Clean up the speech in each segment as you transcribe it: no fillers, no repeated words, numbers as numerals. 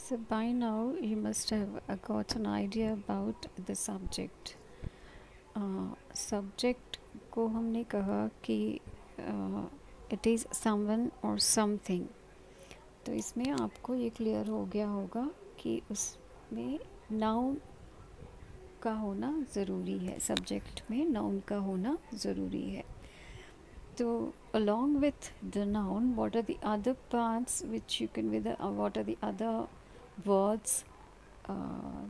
So by now you must have got an idea about the subject. Subject को हमने कहा कि it is someone or something. तो इसमें आपको ये क्लियर हो गया होगा कि उसमें नाउन का होना ज़रूरी है, सब्जेक्ट में नाउन का होना ज़रूरी है. तो along with the noun, what are the other parts which you can what are the other words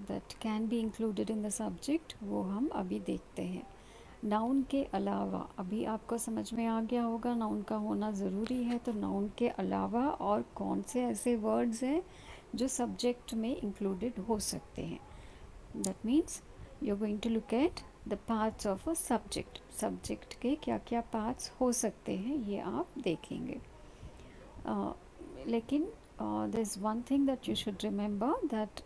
that can be included in the subject, वो हम अभी देखते हैं. नाउन के अलावा अभी आपको समझ में आ गया होगा नाउन का होना ज़रूरी है. तो नाउन के अलावा और कौन से ऐसे वर्ड्स हैं जो सब्जेक्ट में इंक्लूडेड हो सकते हैं. That means you are going to look at the parts of a subject. Subject के क्या क्या पार्ट्स हो सकते हैं ये आप देखेंगे. लेकिन there is one thing that you should remember, that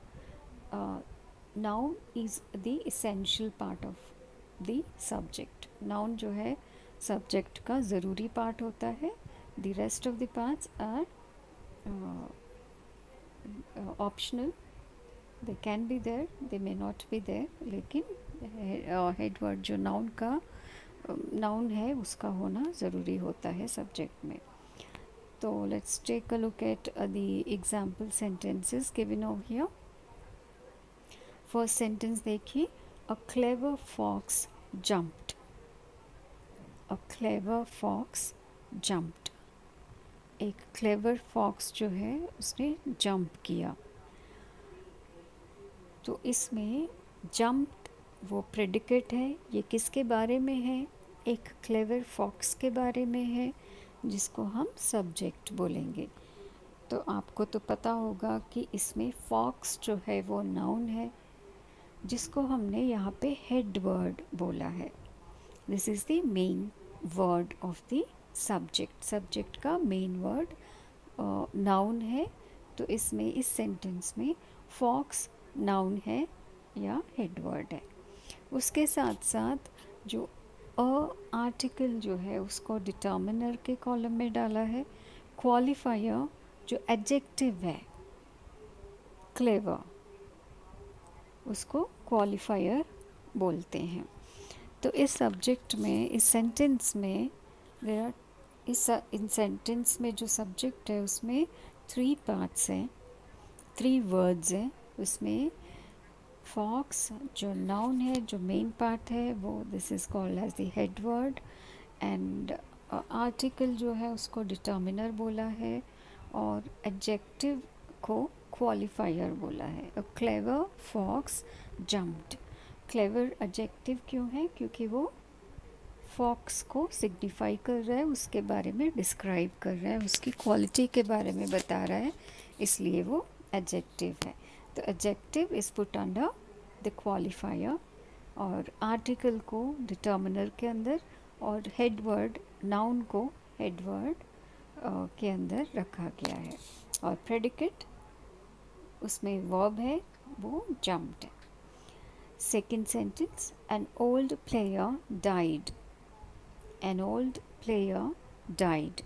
noun is the essential part of the subject. noun जो है subject का ज़रूरी part होता है. the rest of the parts are optional. they can be there, they may not be there. लेकिन head word जो noun का noun है उसका होना ज़रूरी होता है subject में. So let's take a look at the example sentences given over here. First sentence देखिए, a clever fox jumped. A clever fox jumped. एक clever fox जो है उसने jump किया. तो इसमें jumped वो predicate है. ये किसके बारे में है? एक clever fox के बारे में है जिसको हम सब्जेक्ट बोलेंगे. तो आपको तो पता होगा कि इसमें फॉक्स जो है वो नाउन है जिसको हमने यहाँ पे हेड वर्ड बोला है. This is the main word of the subject. Subject का मेन वर्ड नाउन है. तो इसमें इस सेंटेंस में फॉक्स नाउन है या हेड वर्ड है. उसके साथ साथ जो आर्टिकल जो है उसको डिटर्मिनर के कॉलम में डाला है. क्वालिफायर जो एडजेक्टिव है क्लेवर उसको क्वालिफायर बोलते हैं. तो इस सब्जेक्ट में इस सेंटेंस में इन सेंटेंस में जो सब्जेक्ट है उसमें 3 पार्ट्स हैं, 3 वर्ड्स हैं. उसमें फॉक्स जो नाउन है जो मेन पार्ट है वो this is called as the head word. And article जो है उसको डिटर्मिनर बोला है और एडजेक्टिव को क्वालिफायर बोला है. A clever fox jumped. Clever adjective क्यों है? क्योंकि वो फॉक्स को सिग्निफाई कर रहा है, उसके बारे में डिस्क्राइब कर रहा है, उसकी क्वालिटी के बारे में बता रहा है, इसलिए वो एडजेक्टिव है. तो adjective is put under the qualifier और आर्टिकल को डिटर्मिनर के अंदर और हेड वर्ड नाउन को हेड वर्ड के अंदर रखा गया है. और प्रेडिकेट उसमें वर्ब है वो जम्प्ड है. Second sentence, N old player died. An old player died.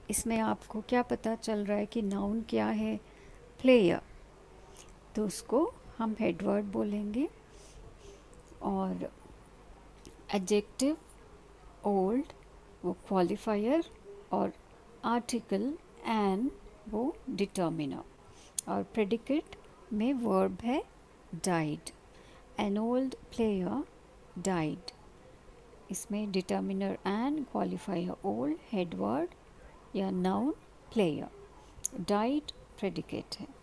इसमें आपको क्या पता चल रहा है कि नाउन क्या है? प्लेयर. तो उसको हम हेड वर्ड बोलेंगे और एडजेक्टिव ओल्ड वो क्वालिफायर और आर्टिकल एन वो डिटर्मिनर और प्रेडिकेट में वर्ब है died. An old player died. इसमें determiner an, qualifier old, head word या नाउन प्लेयर. डाइड प्रेडिकेट है.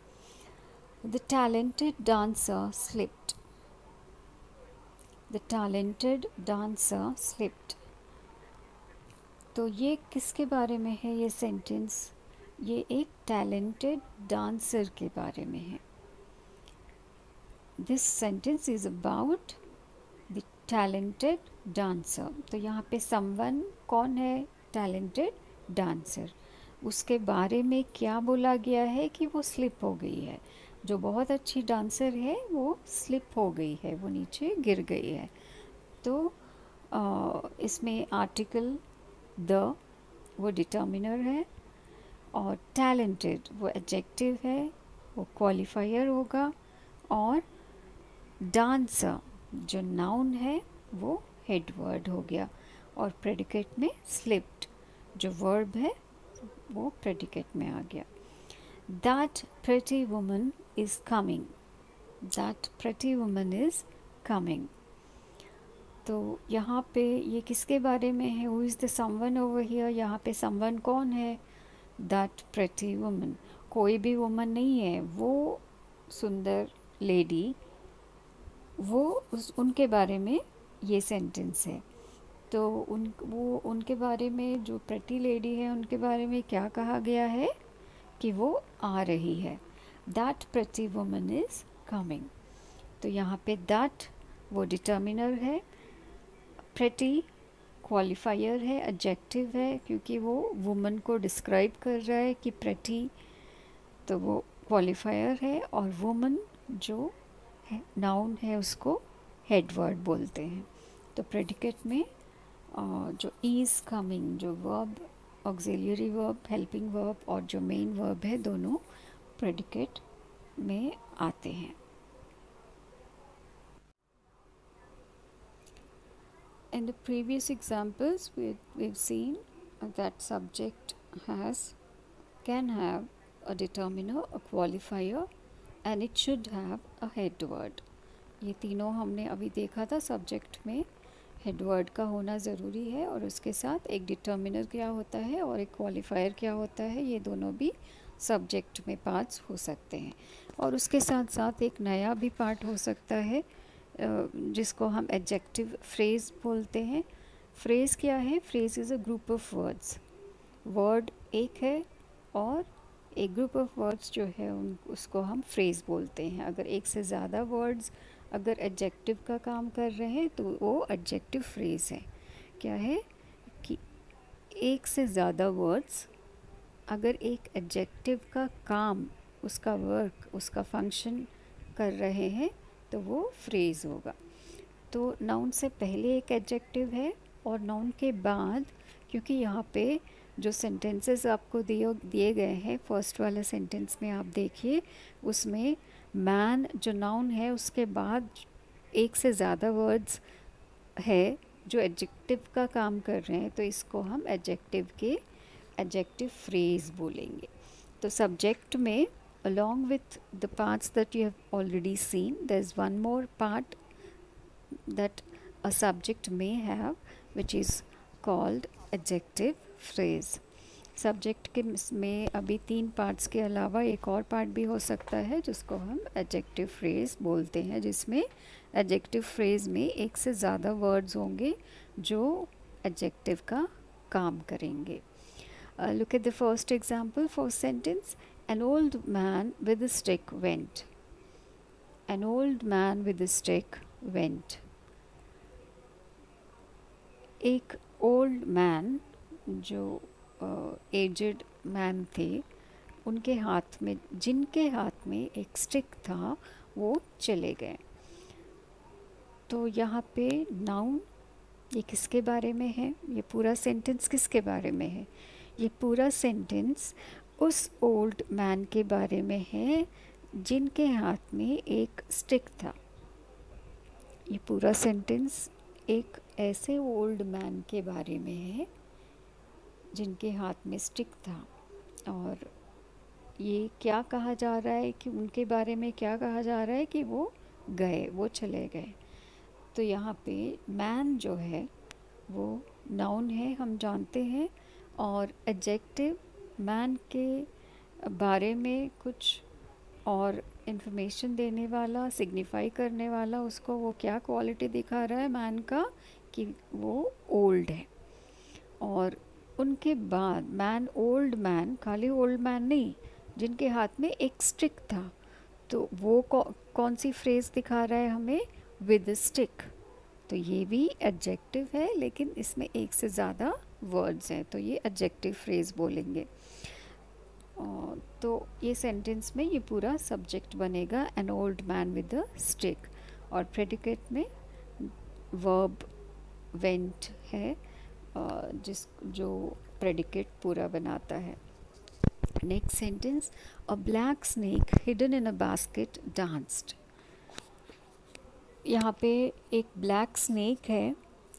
The talented dancer slipped. The talented dancer slipped. तो ये किसके बारे में है ये सेंटेंस? ये एक टैलेंटेड डांसर के बारे में है. This sentence is about the talented dancer. तो यहाँ पे समवन कौन है? Talented dancer. उसके बारे में क्या बोला गया है कि वो स्लिप हो गई है. जो बहुत अच्छी डांसर है वो स्लिप हो गई है, वो नीचे गिर गई है. तो इसमें आर्टिकल द वो डिटर्मिनर है और टैलेंटेड वो एडजेक्टिव है वो क्वालिफायर होगा, और डांसर जो नाउन है वो हेड वर्ड हो गया, और प्रेडिकेट में स्लिप्ड जो वर्ब है वो प्रेडिकेट में आ गया। That pretty woman is coming, that pretty woman is coming. तो यहाँ पे ये किसके बारे में है? Who is the someone over here? यहाँ पे समवन कौन है? दैट प्रेटी वुमन, कोई भी वुमन नहीं है, वो सुंदर लेडी, वो उनके बारे में ये सेंटेंस है। तो उनके बारे में, जो प्रेटी लेडी है उनके बारे में क्या कहा गया है कि वो आ रही है। That pretty woman is coming. तो यहाँ पे दैट वो डिटर्मिनर है, प्रेटी क्वालिफायर है, एडजेक्टिव है, क्योंकि वो वुमन को डिस्क्राइब कर रहा है कि प्रेटी, तो वो क्वालिफायर है, और वुमन जो है नाउन है उसको हेड वर्ड बोलते हैं। तो प्रेडिकेट में जो इज़ कमिंग, जो verb, auxiliary verb, helping verb और जो मेन वर्ब है, दोनों प्रेडिकेट में आते हैं। In the previous examples, we've seen that subject can have a determiner, a qualifier, and it should have a head word. ये तीनों हमने अभी देखा था। सब्जेक्ट में हेड वर्ड का होना ज़रूरी है, और उसके साथ एक डिटर्मिनर क्या होता है और एक क्वालिफायर क्या होता है, ये दोनों भी सब्जेक्ट में पार्ट्स हो सकते हैं। और उसके साथ साथ एक नया भी पार्ट हो सकता है जिसको हम एडजेक्टिव फ्रेज़ बोलते हैं। फ्रेज़ क्या है? Phrase is a group of words. Word एक है और एक ग्रुप ऑफ वर्ड्स जो है उसको हम फ्रेज़ बोलते हैं। अगर एक से ज़्यादा वर्ड्स अगर एडजेक्टिव का काम कर रहे हैं तो वो एडजेक्टिव फ्रेज़ है। क्या है कि एक से ज़्यादा वर्ड्स अगर एक एडजेक्टिव का काम, उसका वर्क, उसका फंक्शन कर रहे हैं तो वो फ्रेज़ होगा। तो नाउन से पहले एक एडजेक्टिव है, और नाउन के बाद, क्योंकि यहाँ पे जो सेंटेंसेस आपको दिए गए हैं, फर्स्ट वाला सेंटेंस में आप देखिए, उसमें मैन जो नाउन है उसके बाद एक से ज़्यादा वर्ड्स है जो एडजेक्टिव का काम कर रहे हैं, तो इसको हम एडजेक्टिव फ्रेज़ बोलेंगे। तो सब्जेक्ट में along with the parts that you have already seen, there's one more part that a subject may have, which is called adjective phrase. Subject के में अभी 3 पार्ट्स के अलावा एक और पार्ट भी हो सकता है जिसको हम एडजेक्टिव फ्रेज़ बोलते हैं, जिसमें एडजेक्टिव फ्रेज़ में एक से ज़्यादा वर्ड्स होंगे जो एडजेक्टिव का काम करेंगे। Look at the first example, first sentence. An old man with a stick went. An old man with a stick went. एक ओल्ड मैन जो एजेड मैन थे, उनके हाथ में, जिनके हाथ में एक स्टिक था, वो चले गए। तो यहाँ पे नाउन ये किसके बारे में है? ये पूरा सेंटेंस किसके बारे में है? ये पूरा सेंटेंस उस ओल्ड मैन के बारे में है जिनके हाथ में एक स्टिक था। ये पूरा सेंटेंस एक ऐसे ओल्ड मैन के बारे में है जिनके हाथ में स्टिक था, और ये क्या कहा जा रहा है कि उनके बारे में क्या कहा जा रहा है कि वो गए, वो चले गए। तो यहाँ पे मैन जो है वो नाउन है, हम जानते हैं, और एडजेक्टिव मैन के बारे में कुछ और इन्फॉर्मेशन देने वाला, सिग्निफाई करने वाला, उसको वो क्या क्वालिटी दिखा रहा है मैन का कि वो ओल्ड है। और उनके बाद मैन, ओल्ड मैन, खाली ओल्ड मैन नहीं, जिनके हाथ में एक स्टिक था, तो वो कौन सी फ्रेज़ दिखा रहा है हमें? With stick. तो ये भी एडजेक्टिव है, लेकिन इसमें एक से ज़्यादा वर्ड्स हैं, तो ये एडजेक्टिव फ्रेज़ बोलेंगे। तो ये सेंटेंस में ये पूरा सब्जेक्ट बनेगा an old man with a stick, और प्रेडिकेट में वर्ब वेंट है जो प्रेडिकेट पूरा बनाता है। Next sentence, a black snake hidden in a basket danced. यहाँ पे एक ब्लैक स्नेक है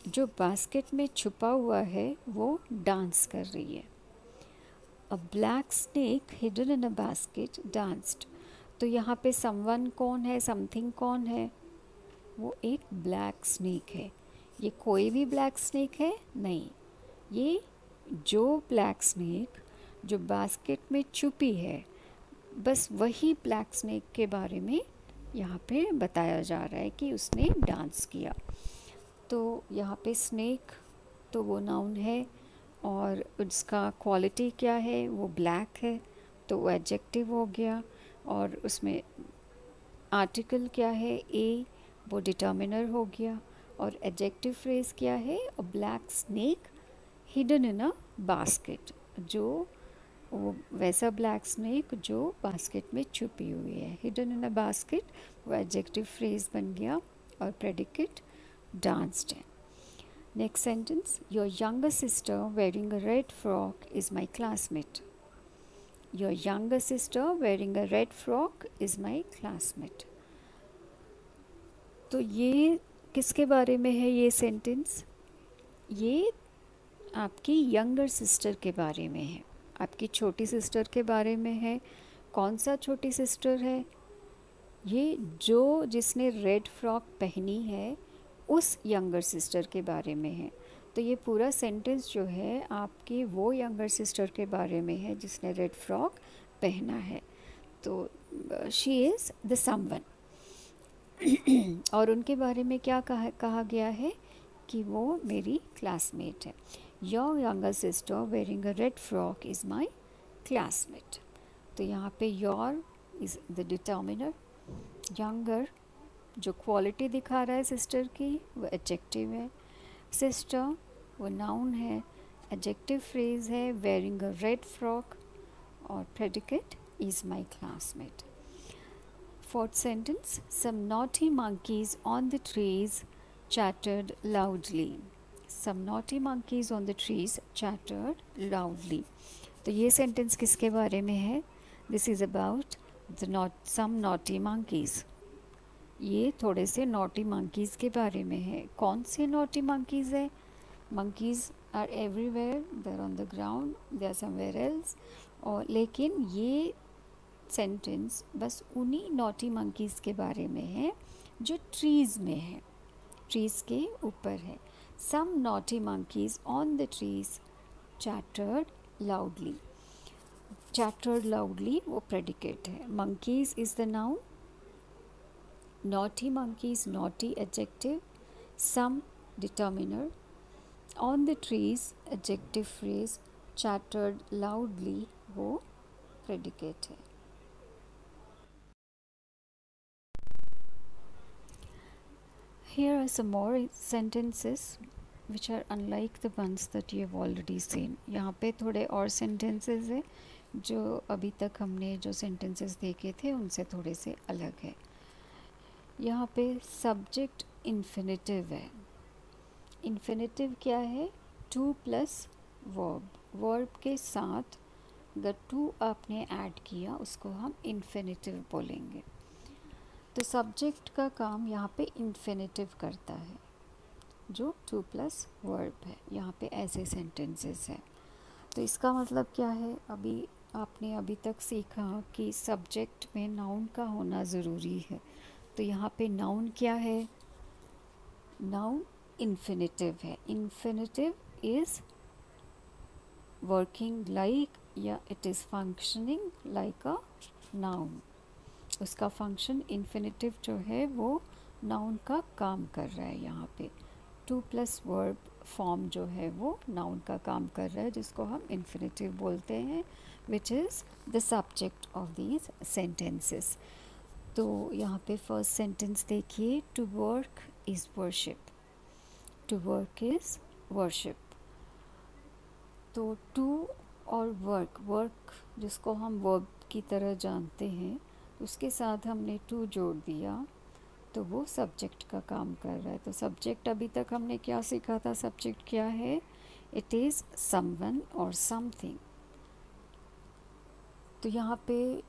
जो बास्केट में छुपा हुआ है, वो डांस कर रही है। अ black snake hidden in a basket danced. तो यहाँ पे समवन कौन है, समथिंग कौन है? वो एक ब्लैक स्नेक है। ये कोई भी ब्लैक स्नेक है? नहीं, ये जो ब्लैक स्नेक जो बास्केट में छुपी है, बस वही ब्लैक स्नेक के बारे में यहाँ पे बताया जा रहा है कि उसने डांस किया। तो यहाँ पे स्नेक तो वो नाउन है और उसका क्वालिटी क्या है, वो ब्लैक है, तो वो एडजेक्टिव हो गया। और उसमें आर्टिकल क्या है, ए, वो डिटर्मिनर हो गया। और एडजेक्टिव फ्रेज क्या है, अ black snake hidden in a basket, जो वो वैसा ब्लैक स्नेक जो बास्केट में छुपी हुई है। हिडन इन अ बास्केट वो एडजेक्टिव फ्रेज बन गया और प्रेडिकेट डांस्ड है। Next sentence, your younger sister wearing a red frock is my classmate. Your younger sister wearing a red frock is my classmate. तो ये किसके बारे में है ये सेंटेंस? ये आपकी यंगर सिस्टर के बारे में है, आपकी छोटी सिस्टर के बारे में है। कौन सा छोटी सिस्टर है? ये जो जिसने रेड फ्रॉक पहनी है, उस यंगर सिस्टर के बारे में है। तो ये पूरा सेंटेंस जो है आपकी वो यंगर सिस्टर के बारे में है जिसने रेड फ्रॉक पहना है। तो शी इज़ द समवन। और उनके बारे में क्या कहा गया है कि वो मेरी क्लासमेट है। Your younger sister wearing a red frock is my classmate. तो यहाँ पे your is the determiner, younger जो क्वालिटी दिखा रहा है सिस्टर की वो एडजेक्टिव है, सिस्टर वो नाउन है, एडजेक्टिव फ्रेज है वेयरिंग अ रेड फ्रॉक, और predicate is my classmate. Fourth sentence, some naughty monkeys on the trees chattered loudly. Some naughty monkeys on the trees chattered loudly. तो ये sentence किसके बारे में है? This is about some naughty monkeys. ये थोड़े से नॉटी मंकीज़ के बारे में है। कौन से नॉटी मंकीज़ है? Monkeys are everywhere, they are on the ground, they are somewhere else. और लेकिन ये सेंटेंस बस उन्हीं नॉटी मंकीज़ के बारे में है जो ट्रीज़ में है, ट्रीज़ के ऊपर है। Some naughty monkeys on the trees chattered loudly. Chattered loudly वो प्रेडिकेट है। Monkeys is the noun, naughty monkeys, naughty adjective, some determiner, on the trees adjective phrase, chattered loudly वो predicate है। Here are some more sentences which are unlike the ones that you have already seen. यहाँ पे थोड़े और sentences है जो अभी तक हमने जो sentences देखे थे उनसे थोड़े से अलग है। यहाँ पे सब्जेक्ट इन्फिनेटिव है। इन्फिनेटिव क्या है? टू प्लस वर्ब, वर्ब के साथ अगर टू आपने ऐड किया उसको हम इन्फिनेटिव बोलेंगे। तो सब्जेक्ट का काम यहाँ पे इन्फिनेटिव करता है जो टू प्लस वर्ब है। यहाँ पे ऐसे सेंटेंसेस हैं। तो इसका मतलब क्या है? आपने अभी तक सीखा कि सब्जेक्ट में नाउन का होना ज़रूरी है। तो यहाँ पे नाउन क्या है? नाउन इन्फिनेटिव है। इन्फिनेटिव इज़ वर्किंग लाइक या it is functioning like a noun. उसका फंक्शन इन्फिनेटिव जो है वो नाउन का काम कर रहा है। यहाँ पे टू प्लस वर्ब फॉर्म जो है वो नाउन का काम कर रहा है, जिसको हम इन्फिनेटिव बोलते हैं, which is the subject of these sentences. तो यहाँ पे फर्स्ट सेंटेंस देखिए, to work is worship. To work is worship. तो टू और वर्क, वर्क जिसको हम वर्ब की तरह जानते हैं, उसके साथ हमने टू जोड़ दिया तो वो सब्जेक्ट का काम कर रहा है। तो सब्जेक्ट अभी तक हमने क्या सीखा था? सब्जेक्ट क्या है? इट इज़ समवन और समथिंग। तो यहाँ पे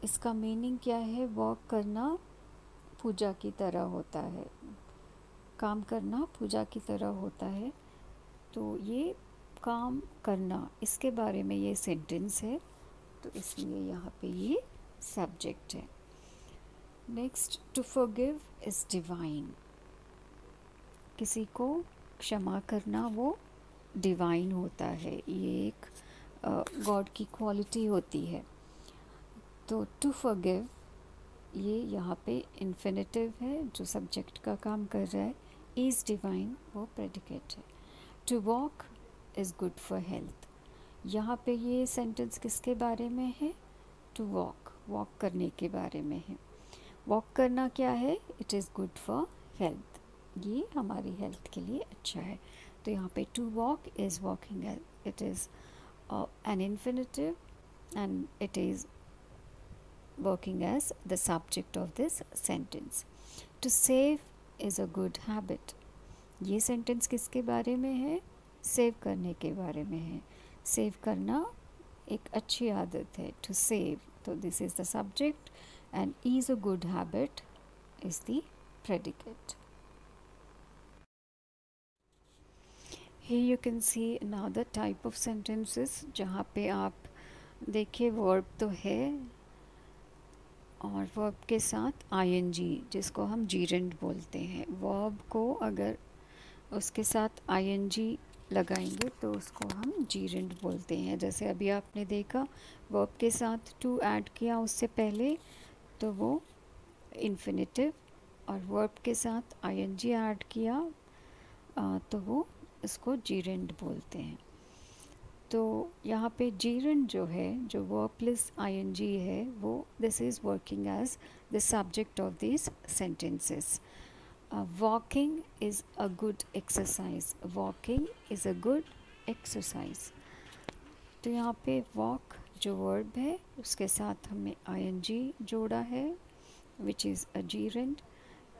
इसका मीनिंग क्या है? वॉक करना पूजा की तरह होता है, काम करना पूजा की तरह होता है। तो ये काम करना, इसके बारे में ये सेंटेंस है, तो इसलिए यहाँ पे ये सब्जेक्ट है। Next, to forgive is divine. किसी को क्षमा करना वो डिवाइन होता है, ये एक गॉड की क्वालिटी होती है। तो टू फॉरगिव ये यहाँ पे इन्फिनेटिव है जो सब्जेक्ट का काम कर रहा है, इज़ डिवाइन वो प्रेडिकेट है। To walk is good for health, यहाँ पे ये सेंटेंस किसके बारे में है? टू वॉक, वॉक करने के बारे में है। वॉक करना क्या है? It is good for health, ये हमारी हेल्थ के लिए अच्छा है। तो यहाँ पे to walk is walking, it is an infinitive and it is working as the subject of this sentence. To save is a good habit, ये sentence किसके बारे में है? सेव करने के बारे में है। सेव करना एक अच्छी आदत है, to save, तो this is the subject and is a good habit is the predicate. Here you can see another type of sentences जहाँ पे आप देखिए वर्ब तो है और वर्ब के साथ ing, जिसको हम जीरेंड बोलते हैं। वर्ब को अगर उसके साथ ing लगाएंगे तो उसको हम जीरेंड बोलते हैं। जैसे अभी आपने देखा वर्ब के साथ टू ऐड किया उससे पहले, तो वो इन्फिनेटिव, और वर्ब के साथ ing ऐड किया तो वो इसको जीरेंड बोलते हैं। तो यहाँ पे जीरेंड जो है, जो वर्ब प्लस ing है, वो this is working as the subject of this sentences. Walking is a good exercise, walking is a good exercise. तो यहाँ पे वॉक जो वर्ब है उसके साथ हमने ing जोड़ा है विच इज़ अ जीरेंड।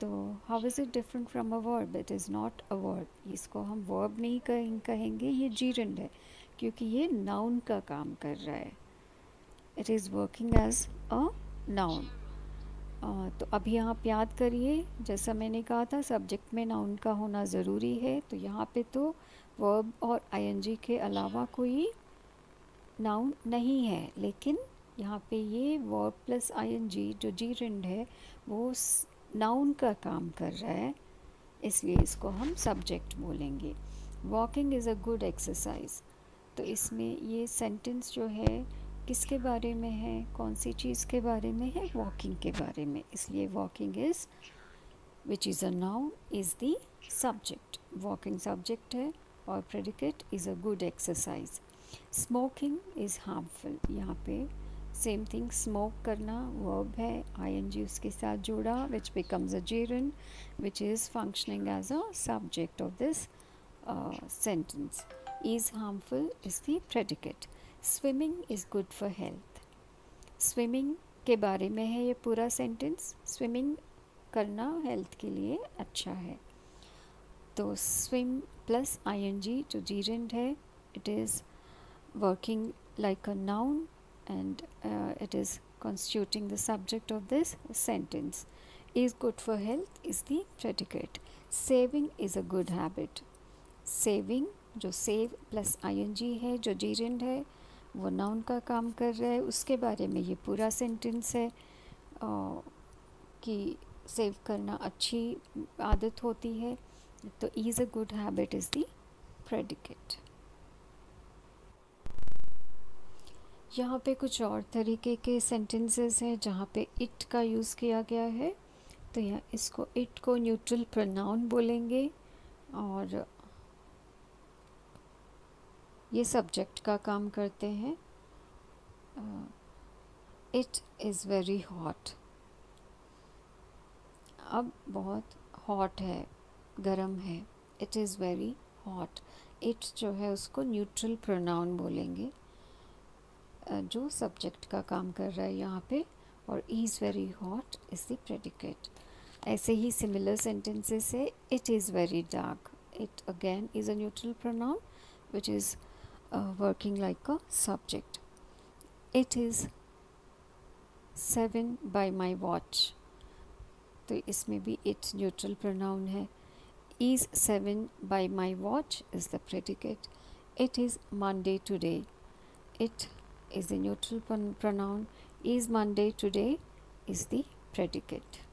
तो how is it different from a verb? It is not a verb, इसको हम वर्ब नहीं कहेंगे, ये जीरेंड है क्योंकि ये नाउन का काम कर रहा है। It is working as a noun. तो अभी आप याद करिए, जैसा मैंने कहा था सब्जेक्ट में नाउन का होना ज़रूरी है, तो यहाँ पे तो वर्ब और ing के अलावा कोई नाउन नहीं है, लेकिन यहाँ पे ये वर्ब प्लस ing जो जीरेंड है वो नाउन का काम कर रहा है, इसलिए इसको हम सब्जेक्ट बोलेंगे। Walking is a good exercise, तो इसमें ये सेंटेंस जो है किसके बारे में है? कौन सी चीज़ के बारे में है? वॉकिंग के बारे में, इसलिए walking is which is a noun is the subject. Walking subject है और predicate is a good exercise. Smoking is harmful, यहाँ पे सेम थिंग, स्मोक करना वर्ब है, ing उसके साथ जोड़ा which becomes a gerund which is functioning as a subject of this sentence. Is harmful is the predicate. Swimming is good for health, swimming के बारे में है ये पूरा सेंटेंस, स्विमिंग करना हेल्थ के लिए अच्छा है। तो स्विम प्लस ing जो जीरेंड है, it is working like a noun and it is constituting the subject of this sentence. Is good for health is the predicate. Saving is a good habit. Saving जो save plus ing है, जो gerund है, वो noun का काम कर रहा है, उसके बारे में ये पूरा sentence है कि save करना अच्छी आदत होती है। तो is a good habit is the predicate. यहाँ पे कुछ और तरीके के सेंटेंसेस हैं जहाँ पे इट का यूज़ किया गया है। तो यहाँ इसको इट को न्यूट्रल प्रोनाउन बोलेंगे और ये सब्जेक्ट का काम करते हैं। इट इज़ वेरी हॉट, अब बहुत हॉट है, गरम है, it is very hot. It जो है उसको न्यूट्रल प्रोनाउन बोलेंगे जो सब्जेक्ट का काम कर रहा है यहाँ पे, और is very hot is the predicate. ऐसे ही सिमिलर सेंटेंसेस है, it is very dark, it again is a neutral pronoun which is working like a subject. It is 7 by my watch, तो इसमें भी it न्यूट्रल प्रोनाउन है. Is 7 by my watch is the predicate. It is Monday today. It is the neutral pronoun. Is Monday today is the predicate.